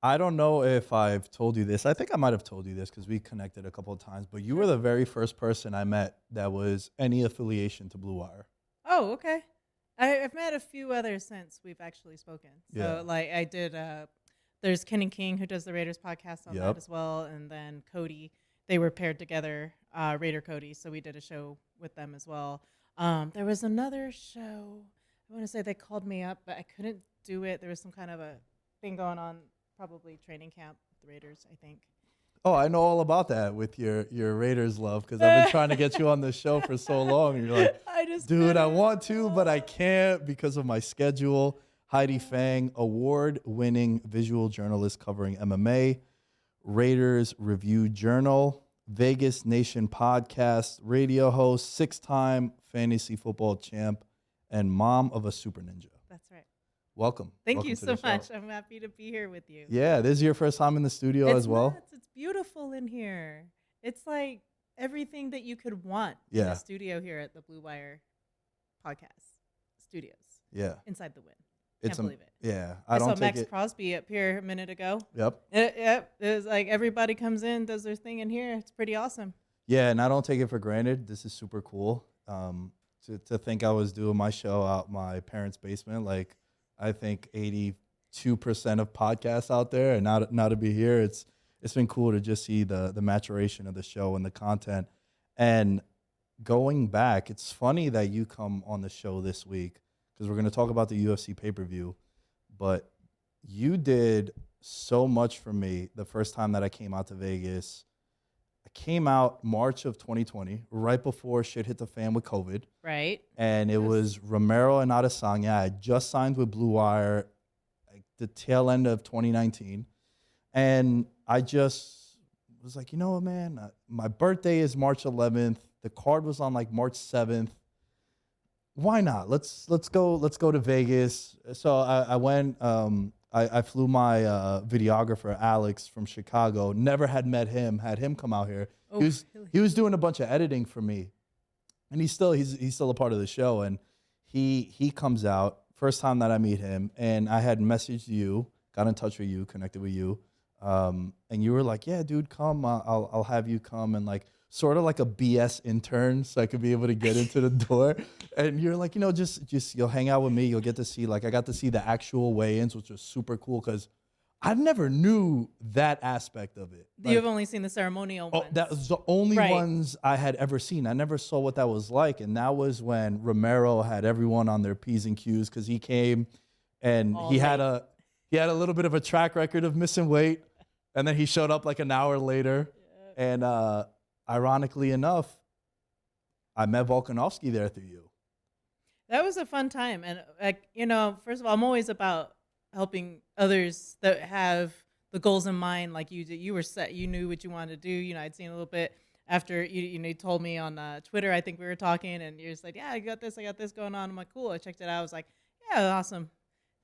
I don't know if I've told you this. I think I might have told you this because we connected a couple of times, but you were the very first person I met that was any affiliation to Blue Wire. Oh, okay. I've met a few others since we've actually spoken. Yeah. So, like, I did. There's Kenny King who does the Raiders podcast on that Yep. as well, and then Cody. They were paired together, Raider Cody. So we did a show with them as well. There was another show. I want to say they called me up, but I couldn't do it. There was some kind of a thing going on, probably training camp with the Raiders, I think. Oh, I know all about that with your Raiders love because I've been trying to get you on the show for so long. And you're like, I just dude, I couldn't. want to, but I can't because of my schedule. Heidi Fang, award-winning visual journalist covering MMA, Raiders Review Journal, Vegas Nation podcast, radio host, six-time fantasy football champ, and mom of a super ninja. That's right. Welcome. Thank Welcome you to so the show. much. I'm happy to be here with you. Yeah, this is your first time in the studio It's as well. nuts. It's beautiful in here. It's like everything that you could want in Yeah. a studio here at the Blue Wire podcast studios Yeah, inside the Win. it's Can't believe it. Yeah, I I saw don't take Max it. Crosby up here a minute ago. Yep. Yep. It was like everybody comes in, does their thing in here. It's pretty awesome. Yeah, and I don't take it for granted. This is super cool. To think I was doing my show out my parents' basement, like I think 82% of podcasts out there, and now to be here, it's been cool to just see the maturation of the show and the content. And going back, it's funny that you come on the show this week because we're going to talk about the UFC pay-per-view, but you did so much for me the first time that I came out to Vegas. I came out March of 2020, right before shit hit the fan with COVID. Right. And it was Romero and Adesanya. I had just signed with Blue Wire like the tail end of 2019. And I just was like, you know what, man? My birthday is March 11th. The card was on like March 7th. Why not? Let's go to Vegas. So I went. I flew my videographer Alex from Chicago. Never had met him. Had him come out here. Oh, really? He was doing a bunch of editing for me, and he's still a part of the show. And he comes out first time that I meet him, and I had messaged you, got in touch with you, connected with you, and you were like, yeah, dude, come. I'll have you come and like sort of like a BS intern, so I could be able to get into the door. And you're like, just you'll hang out with me. You'll get to see I got to see the actual weigh-ins, which was super cool because I never knew that aspect of it. You've only seen the ceremonial ones. That was the only Right. ones I had ever seen. I never saw what that was like. And that was when Romero had everyone on their P's and Q's because he came and All he had late. a little bit of a track record of missing weight. And then he showed up like an hour later. And ironically enough, I met Volkanovski there through you. That was a fun time. And, first of all, I'm always about helping others that have the goals in mind like you did. You were set. You knew what you wanted to do. I'd seen a little bit after you told me on Twitter, I think we were talking, and you're just like, yeah, I got this going on. I'm like, cool. I checked it out. I was like, yeah, awesome.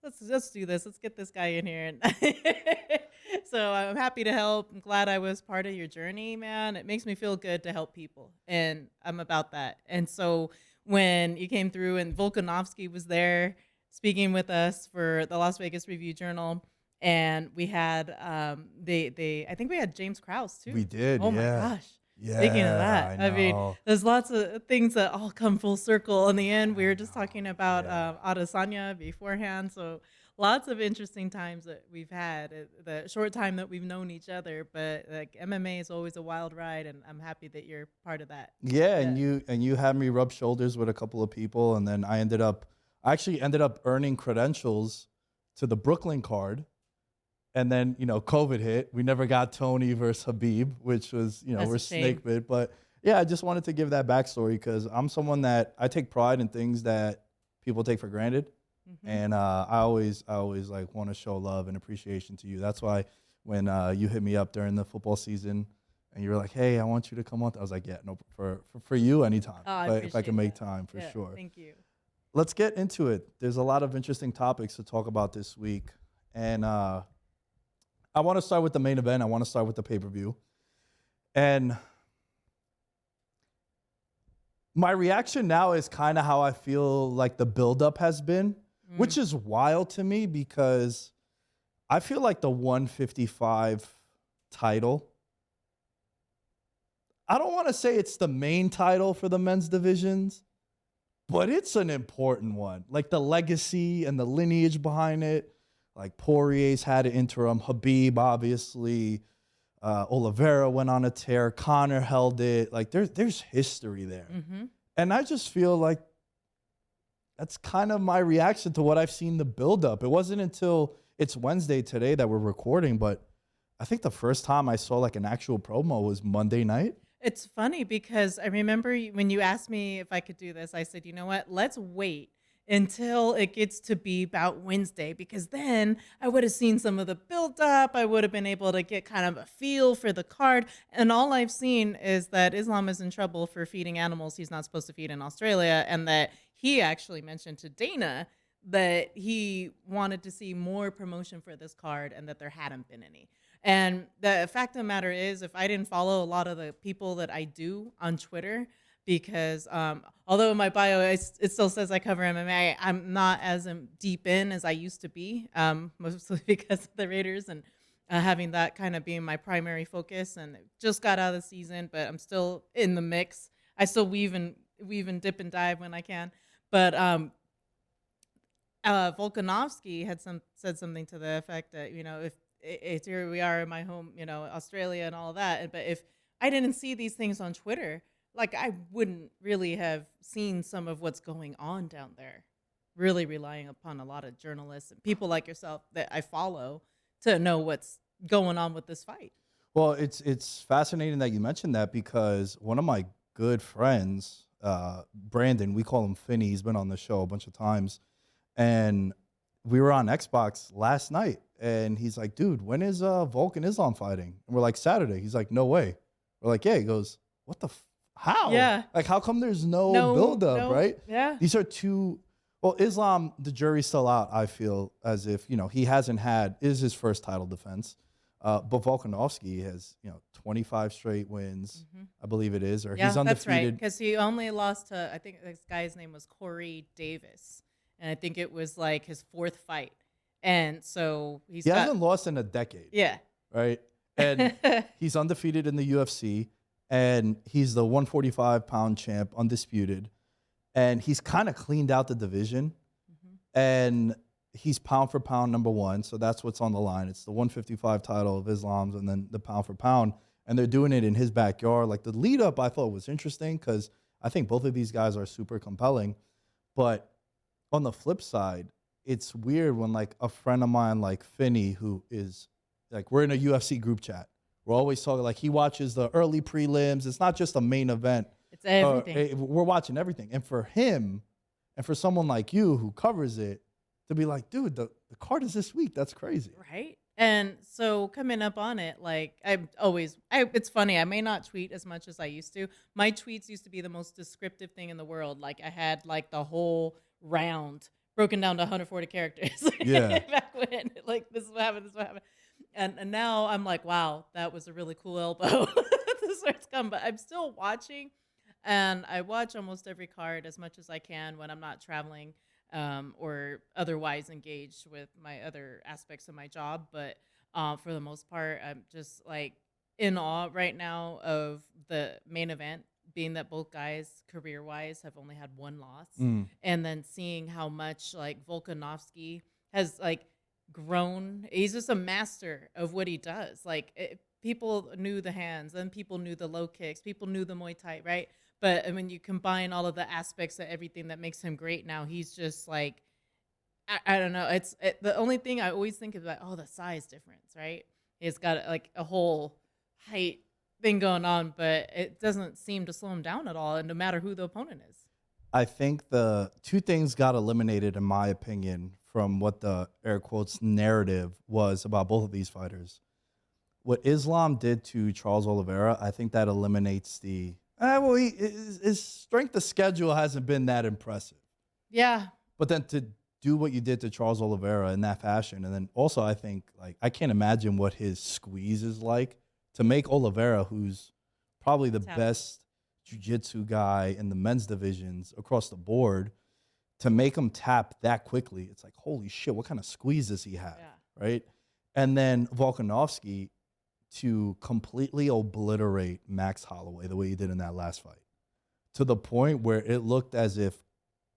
Let's do this. Let's get this guy in here. And so I'm happy to help. I'm glad I was part of your journey, man. It makes me feel good to help people, and I'm about that. And so when you came through and Volkanovski was there speaking with us for the Las Vegas Review Journal, and we had I think we had James Krause too. We did, Oh yeah. my gosh. Yeah, Speaking of that, I mean, know. there's lots of things that all come full circle in the end. We were just talking about Yeah. Adesanya beforehand, so lots of interesting times that we've had. The short time that we've known each other, but like MMA is always a wild ride, and I'm happy that you're part of that. Yeah, and you had me rub shoulders with a couple of people, and then I actually ended up earning credentials to the Brooklyn card. And then, COVID hit. We never got Tony versus Habib, which was, That's we're a shame. snake bit. But yeah, I just wanted to give that backstory because I'm someone that I take pride in things that people take for granted. Mm-hmm. And I always like want to show love and appreciation to you. That's why when you hit me up during the football season and you were like, hey, I want you to come on, I was like, yeah, no, for you anytime. Oh, I if I appreciate can make that. time, for Yeah, sure. Thank you. Let's get into it. There's a lot of interesting topics to talk about this week. And I want to start with the main event. I want to start with the pay-per-view. And my reaction now is kind of how I feel like the buildup has been, which is wild to me because I feel like the 155 title, I don't want to say it's the main title for the men's divisions, but it's an important one. Like the legacy and the lineage behind it. Like Poirier's had an interim. Habib, obviously. Oliveira went on a tear. Conor held it. Like there's history there. Mm-hmm. And I just feel like that's kind of my reaction to what I've seen the buildup. It wasn't until it's Wednesday today that we're recording, but I think the first time I saw like an actual promo was Monday night. It's funny because I remember when you asked me if I could do this, I said, you know what? Let's wait until it gets to be about Wednesday, because then I would have seen some of the build up. I would have been able to get kind of a feel for the card. And all I've seen is that Islam is in trouble for feeding animals he's not supposed to feed in Australia. And that he actually mentioned to Dana that he wanted to see more promotion for this card and that there hadn't been any. And the fact of the matter is, if I didn't follow a lot of the people that I do on Twitter, because although in my bio it still says I cover MMA, I'm not as deep in as I used to be, mostly because of the Raiders and having that kind of being my primary focus. And just got out of the season, but I'm still in the mix. I still weave and dip and dive when I can. But Volkanovski had said something to the effect that, if it's here we are in my home, Australia and all of that. But if I didn't see these things on Twitter, like I wouldn't really have seen some of what's going on down there. Really relying upon a lot of journalists and people like yourself that I follow to know what's going on with this fight. Well, it's fascinating that you mentioned that, because one of my good friends, Brandon, we call him Finney, he's been on the show a bunch of times, and we were on Xbox last night, and he's like, dude, when is Volk and Islam fighting? And we're like, Saturday. He's like, no way. We're like, yeah. He goes, what the how? Yeah. Like, how come there's no buildup, right? Yeah. These are two. Well, Islam, the jury's still out, I feel, as if, he hasn't is his first title defense. But Volkanovski has, 25 straight wins, I believe it is, or he's undefeated. That's right, because he only lost to, I think this guy's name was Corey Davis. And I think it was like his fourth fight. And so he hasn't lost in a decade. Yeah. Right? And he's undefeated in the UFC, and he's the 145-pound champ, undisputed. And he's kind of cleaned out the division. And he's pound for pound number one. So that's what's on the line. It's the 155 title of Islam's and then the pound for pound. And they're doing it in his backyard. Like, the lead up I thought was interesting, because I think both of these guys are super compelling. But on the flip side, it's weird when like a friend of mine like Finney, who is like, we're in a UFC group chat. We're always talking, like, he watches the early prelims. It's not just a main event. It's everything. We're watching everything. And for him, and for someone like you who covers it, to be like, dude, the card is this week. That's crazy. Right. And so coming up on it, like it's funny. I may not tweet as much as I used to. My tweets used to be the most descriptive thing in the world. Like, I had like the whole round broken down to 140 characters. Yeah. Back when, like, this is what happened, this is what happened. And now I'm like, wow, that was a really cool elbow. This starts coming, but I'm still watching, and I watch almost every card as much as I can when I'm not traveling or otherwise engaged with my other aspects of my job. But for the most part, I'm just like in awe right now of the main event, being that both guys career-wise have only had one loss, and then seeing how much like Volkanovski has like grown. He's just a master of what he does. Like, people knew the hands, then people knew the low kicks, people knew the Muay Thai, right? But when you combine all of the aspects of everything that makes him great now, he's just like, I don't know. The only thing I always think is like, oh, the size difference, right? He's got like a whole height thing going on, but it doesn't seem to slow him down at all, and no matter who the opponent is. I think the two things got eliminated, in my opinion, from what the air quotes narrative was about both of these fighters. What Islam did to Charles Oliveira, I think that eliminates the his strength of schedule hasn't been that impressive. Yeah. But then to do what you did to Charles Oliveira in that fashion, and then also I think, like, I can't imagine what his squeeze is like to make Oliveira, who's probably the best jiu-jitsu guy in the men's divisions across the board, to make him tap that quickly. It's like, holy shit, what kind of squeeze does he have, right? And then Volkanovski to completely obliterate Max Holloway the way he did in that last fight, to the point where it looked as if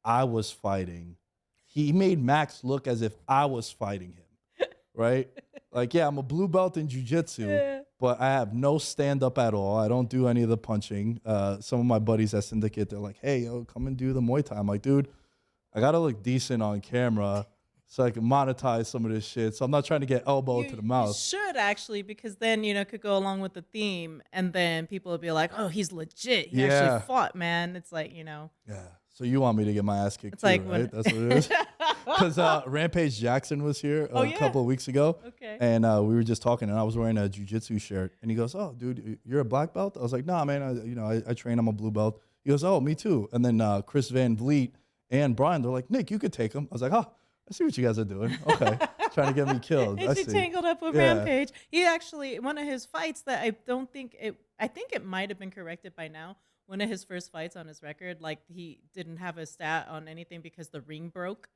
I was fighting. He made Max look as if I was fighting him, right? Like, yeah, I'm a blue belt in jiu-jitsu, but I have no stand-up at all. I don't do any of the punching. Some of my buddies at Syndicate, they're like, hey, yo, come and do the Muay Thai. I'm like, dude, I got to look decent on camera so I can monetize some of this shit. So I'm not trying to get elbowed to the mouth. You should actually, because then, it could go along with the theme, and then people would be like, oh, he's legit. He actually fought, man. It's like, Yeah. So you want me to get my ass kicked it's too, like right? That's what it is. Because Rampage Jackson was here a couple of weeks ago. Okay. And we were just talking, and I was wearing a jiu-jitsu shirt. And he goes, oh, dude, you're a black belt? I was like, nah, man, I train. I'm a blue belt. He goes, oh, me too. And then Chris Van Vliet and Brian, they're like, Nick, you could take him. I was like, oh, I see what you guys are doing. Okay. Trying to get me killed. Is he tangled up with Rampage? He actually, one of his fights that I think it might have been corrected by now. One of his first fights on his record, like he didn't have a stat on anything because the ring broke.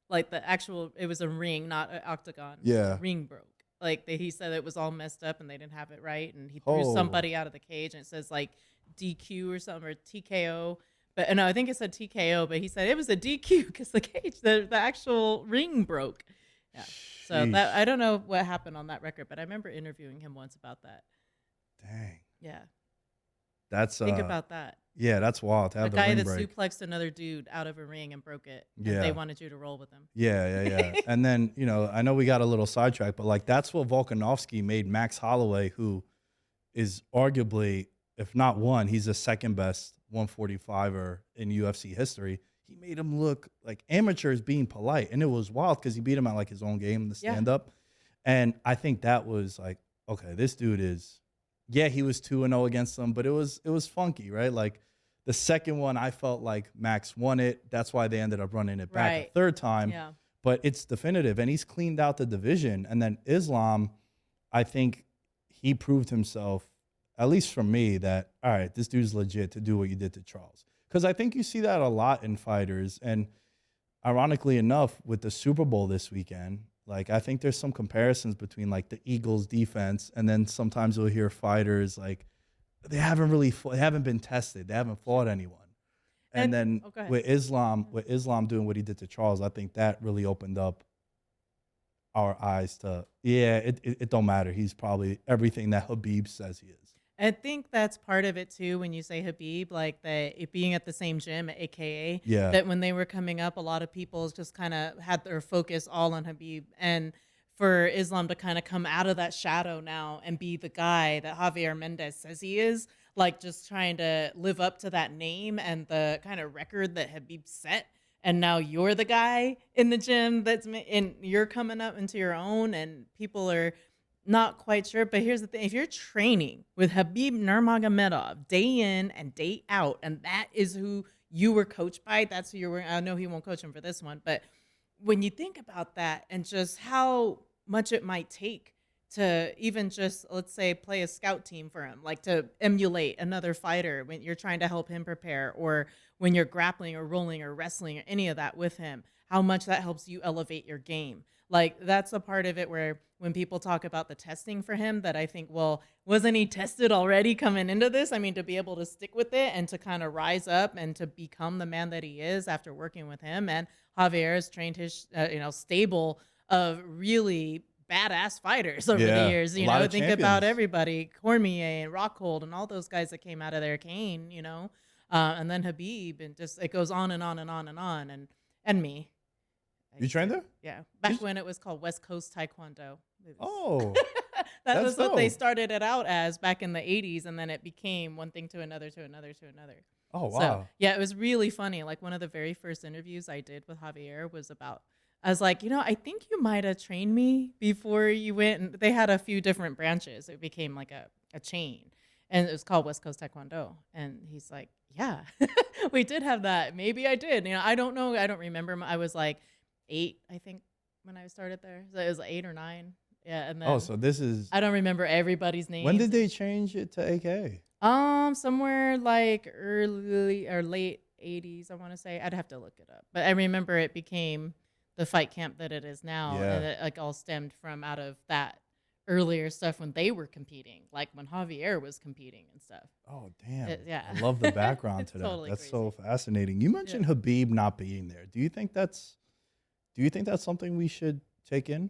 Like it was a ring, not an octagon. Yeah. The ring broke. Like he said it was all messed up and they didn't have it right. And he threw somebody out of the cage and it says like DQ or something or TKO. But no, I think it said TKO, but he said it was a DQ because the actual ring broke. Yeah. So that I don't know what happened on that record, but I remember interviewing him once about that. Dang. Yeah. That's think about that. Yeah, that's wild. To have a guy that break. suplexed another dude out of a ring and broke it. Yeah. And they wanted you to roll with him. Yeah. And then, I know we got a little sidetracked, but like that's what Volkanovski made Max Holloway, who is arguably, if not one, he's the second best 145er in UFC history. He made him look like amateurs being polite. And it was wild because he beat him at like his own game, the stand-up. And I think that was like, okay, this dude is, he was 2-0 against them, but it was funky, right? Like the second one, I felt like Max won it. That's why they ended up running it back a third time. Yeah. But it's definitive, and he's cleaned out the division. And then Islam, I think he proved himself, at least for me, that, all right, this dude's legit to do what you did to Charles. Because I think you see that a lot in fighters. And ironically enough, with the Super Bowl this weekend, like I think there's some comparisons between like the Eagles defense, and then sometimes you'll hear fighters like they haven't been tested. They haven't fought anyone. And then with Islam doing what he did to Charles, I think that really opened up our eyes to, it don't matter. He's probably everything that Habib says he is. I think that's part of it too. When you say Habib, like it being at the same gym, AKA, that when they were coming up, a lot of people just kind of had their focus all on Habib, and for Islam to kind of come out of that shadow now and be the guy that Javier Mendez says he is, like just trying to live up to that name and the kind of record that Habib set. And now you're the guy in the gym and you're coming up into your own, and people are not quite sure. But here's the thing. If you're training with Habib Nurmagomedov day in and day out, and that is who you were coached by, that's who you're, I know he won't coach him for this one, but when you think about that and just how much it might take to even just, let's say, play a scout team for him, like to emulate another fighter when you're trying to help him prepare, or when you're grappling or rolling or wrestling or any of that with him, how much that helps you elevate your game. Like that's a part of it where when people talk about the testing for him, that I think, well, wasn't he tested already coming into this? I mean, to be able to stick with it and to kind of rise up and to become the man that he is after working with him. And Javier has trained his, stable of really badass fighters over the years. Think about everybody, Cormier and Rockhold and all those guys that came out of there, Kane, and then Habib, and just it goes on and on and on and on, and me. You trained there? Yeah. Back when it was called West Coast Taekwondo. Oh. that was what they started it out as back in the 80s, and then it became one thing to another to another to another. Oh, wow. So, yeah, it was really funny. Like one of the very first interviews I did with Javier was about, I was like, I think you might have trained me before you went. And they had a few different branches. It became like a chain, and it was called West Coast Taekwondo. And he's like, yeah, we did have that. Maybe I did. I don't know. I don't remember. I was like 8, I think, when I started there. So it was 8 or 9. Yeah, and then so this is, I don't remember everybody's name. When did they change it to AK? Somewhere like early or late 80s, I want to say. I'd have to look it up. But I remember it became the fight camp that it is now, Yeah. and it like all stemmed from out of that earlier stuff when they were competing, like when Javier was competing and stuff. Oh, damn. Yeah. I love the background to It's that. totally That's crazy. so fascinating. You mentioned Habib not being there. Do you think that's something we should take in?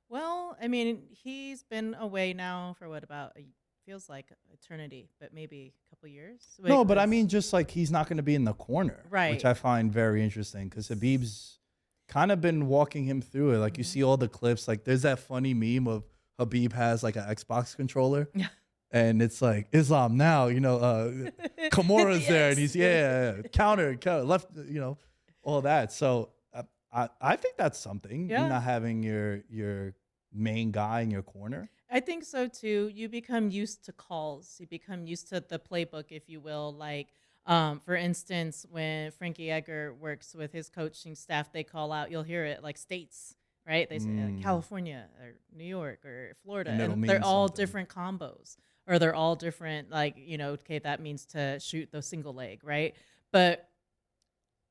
Well, I mean, he's been away now for what, feels like eternity, but maybe a couple years. No, but I Because- mean, just like he's not going to be in the corner, which Right. I find very interesting because Habib's kind of been walking him through it. Like you see all the clips, like there's that funny meme of Habib has like an Xbox controller. Yeah. And it's like Islam now, Kimura's there, and he's counter left, all that. So I think that's something. Yeah. Not having your main guy in your corner. I think so too. You become used to calls. You become used to the playbook, if you will. Like, for instance, when Frankie Edgar works with his coaching staff, they call out. You'll hear it like states, right? They say California or New York or Florida, And it'll and mean they're all something. different combos, or they're all different. Like, okay, that means to shoot the single leg, right? But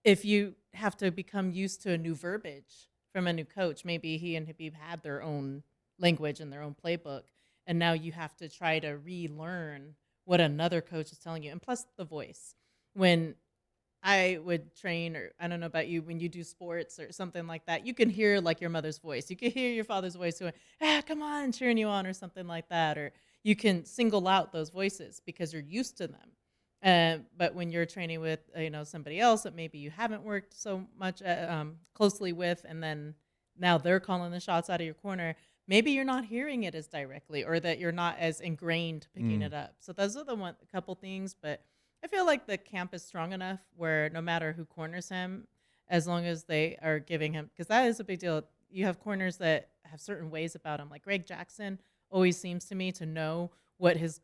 if you have to become used to a new verbiage from a new coach, maybe he and Habib had their own language and their own playbook, and now you have to try to relearn what another coach is telling you. And plus the voice. When I would train, or I don't know about you, when you do sports or something like that, you can hear like your mother's voice. You can hear your father's voice going, come on, cheering you on, or something like that. Or you can single out those voices because you're used to them. But when you're training with somebody else that maybe you haven't worked so much closely with, and then now they're calling the shots out of your corner, maybe you're not hearing it as directly, or that you're not as ingrained picking it up. So those are a couple things. But I feel like the camp is strong enough where no matter who corners him, as long as they are giving him, because that is a big deal. You have corners that have certain ways about him. Like Greg Jackson always seems to me to know what his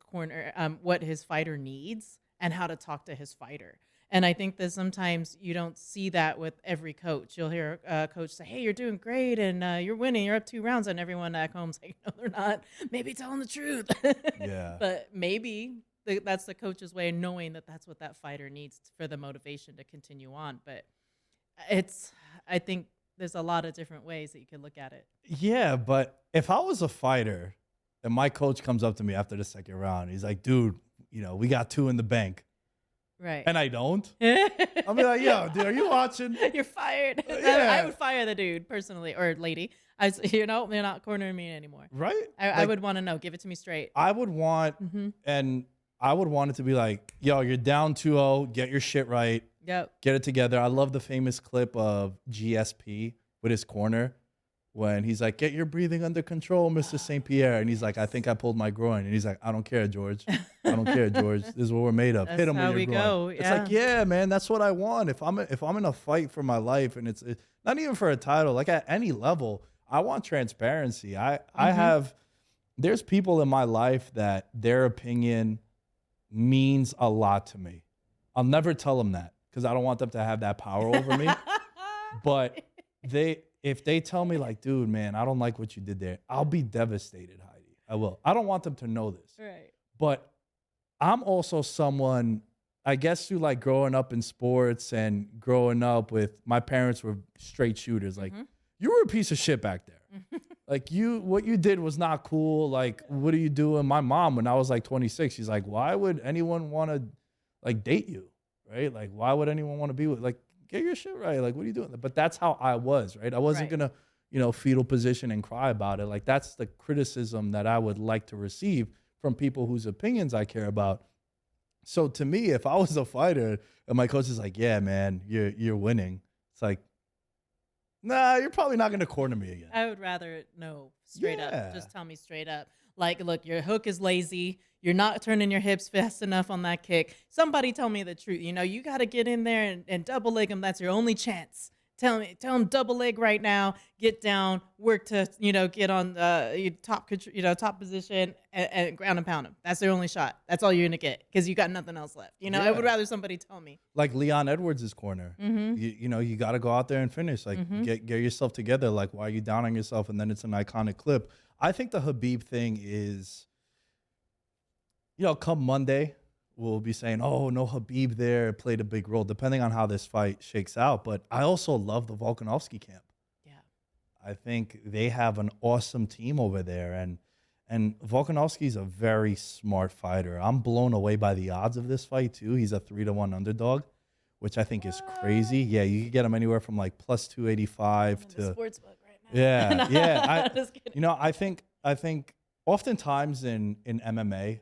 fighter needs and how to talk to his fighter. And I think that sometimes you don't see that with every coach. You'll hear a coach say, hey, you're doing great, and you're winning. You're up 2 rounds. And everyone at home's like, no, they're not. Maybe telling the truth. Yeah. But maybe that's the coach's way of knowing that that's what that fighter needs for the motivation to continue on. But I think there's a lot of different ways that you could look at it. Yeah, but if I was a fighter and my coach comes up to me after the second round, he's like, dude, we got 2 in the bank. Right. And I don't. I'll be like, yo, dude, are you watching? You're fired. Yeah. I would fire the dude personally, or lady. They're not cornering me anymore. Right? I would want to know. Give it to me straight. I would want, and I would want it to be like, yo, you're down 2-0, get your shit right, Yep. get it together. I love the famous clip of GSP with his corner when he's like, get your breathing under control, Mr. St. Pierre. And he's like, I think I pulled my groin. And he's like, I don't care, George. I don't care, George. This is what we're made of. That's Hit him how with we your groin. go. It's like, yeah, man, that's what I want. If I'm in a fight for my life, and it's not even for a title, like at any level, I want transparency. There's people in my life that their opinion means a lot to me. I'll never tell them that because I don't want them to have that power over me. But if they tell me like, dude, man, I don't like what you did there, I'll be devastated, Heidi. I will. I don't want them to know this. Right. But I'm also someone, I guess, through like growing up in sports and growing up with my parents were straight shooters. Like, you were a piece of shit back there. Like what you did was not cool. Like, what are you doing? My mom, when I was like 26, she's like, why would anyone want to like date you? Right? Like, why would anyone want to be with, like, get your shit right. Like, what are you doing? But that's how I was, right? I wasn't going to, fetal position and cry about it. Like, that's the criticism that I would like to receive from people whose opinions I care about. So to me, if I was a fighter and my coach is like, yeah, man, you're winning. It's like, nah, you're probably not going to corner me again. I would rather know straight Yeah. up. Just tell me straight up. Like, look, your hook is lazy. You're not turning your hips fast enough on that kick. Somebody tell me the truth. You got to get in there and double leg him. That's your only chance. Tell him double leg right now. Get down, work to get on your top position and ground and pound him. That's their only shot. That's all you're gonna get because you got nothing else left. I would rather somebody tell me. Like Leon Edwards' corner. You got to go out there and finish. Like, get yourself together. Like, why are you down on yourself? And then it's an iconic clip. I think the Habib thing is, come Monday, we'll be saying, oh, no Habib there, played a big role, depending on how this fight shakes out. But I also love the Volkanovski camp. Yeah. I think they have an awesome team over there, and Volkanovski's a very smart fighter. I'm blown away by the odds of this fight too. He's a 3-1 underdog, which I think is crazy. Yeah, you could get him anywhere from like plus 285 to the sports book right now. Yeah, yeah. Just kidding. You know, I think oftentimes in MMA,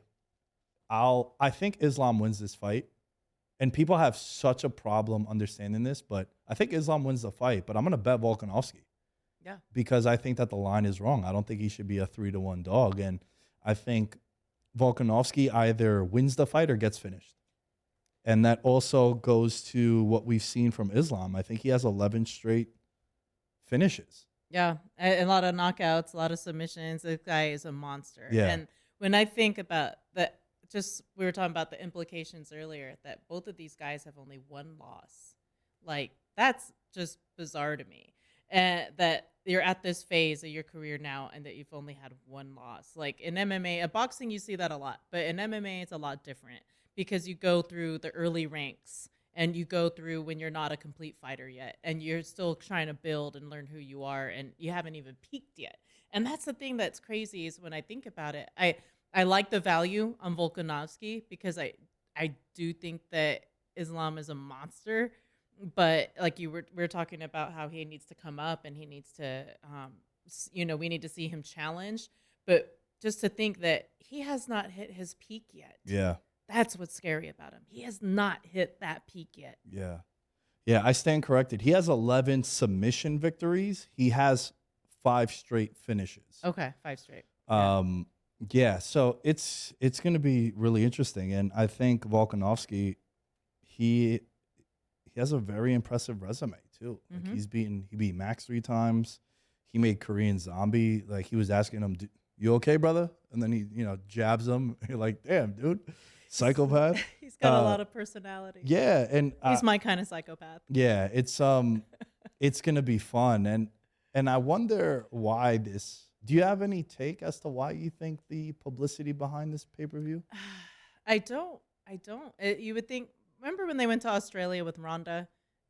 I think Islam wins this fight. And people have such a problem understanding this, but I think Islam wins the fight. But I'm gonna bet Volkanovski. Yeah. Because I think that the line is wrong. I don't think he should be a 3-1 dog. And I think Volkanovski either wins the fight or gets finished. And that also goes to what we've seen from Islam. I think he has 11 straight finishes. Yeah, a lot of knockouts, a lot of submissions. This guy is a monster. Yeah. And when I think about that, we were talking about the implications earlier that both of these guys have only one loss. Like, that's just bizarre to me. And that you're at this phase of your career now and that you've only had one loss. Like in MMA, boxing, you see that a lot, but in MMA, it's a lot different because you go through the early ranks and you go through when you're not a complete fighter yet and you're still trying to build and learn who you are and you haven't even peaked yet. And that's the thing that's crazy is when I think about it, I like the value on Volkanovski because I do think that Islam is a monster. But like we're talking about how he needs to come up and he needs to, we need to see him challenged. But just to think that he has not hit his peak yet. Yeah. That's what's scary about him. He has not hit that peak yet. Yeah. Yeah, I stand corrected. He has 11 submission victories. He has 5 straight finishes. Okay, 5 straight. Yeah, so it's going to be really interesting. And I think Volkanovski, he has a very impressive resume too. Like he beat Max 3 times. He made Korean Zombie. Like he was asking him, "You okay, brother?" And then he, jabs him. You're like, "Damn, dude, psychopath." He's got a lot of personality. Yeah, and he's my kind of psychopath. Yeah, it's gonna be fun, and I wonder why this. Do you have any take as to why you think the publicity behind this pay-per-view? I don't. You would think. Remember when they went to Australia with Ronda?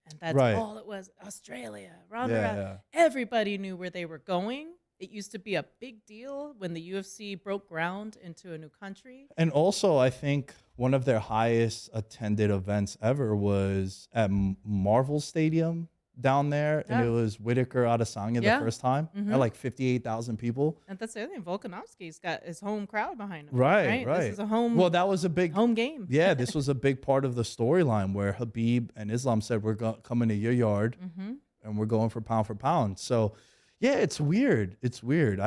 And that's all it was. Australia. Ronda. Yeah. Everybody knew where they were going. It used to be a big deal when the UFC broke ground into a new country. And also, I think one of their highest attended events ever was at Marvel Stadium down there. And it was Whitaker Adesanya the first time. At like 58,000 people. And that's the other thing. Volkanovski's got his home crowd behind him. Right. This is a home. Well, that was a big home game. Yeah, this was a big part of the storyline where Habib and Islam said, "We're coming to your yard and we're going for pound." So, yeah, it's weird. It's weird.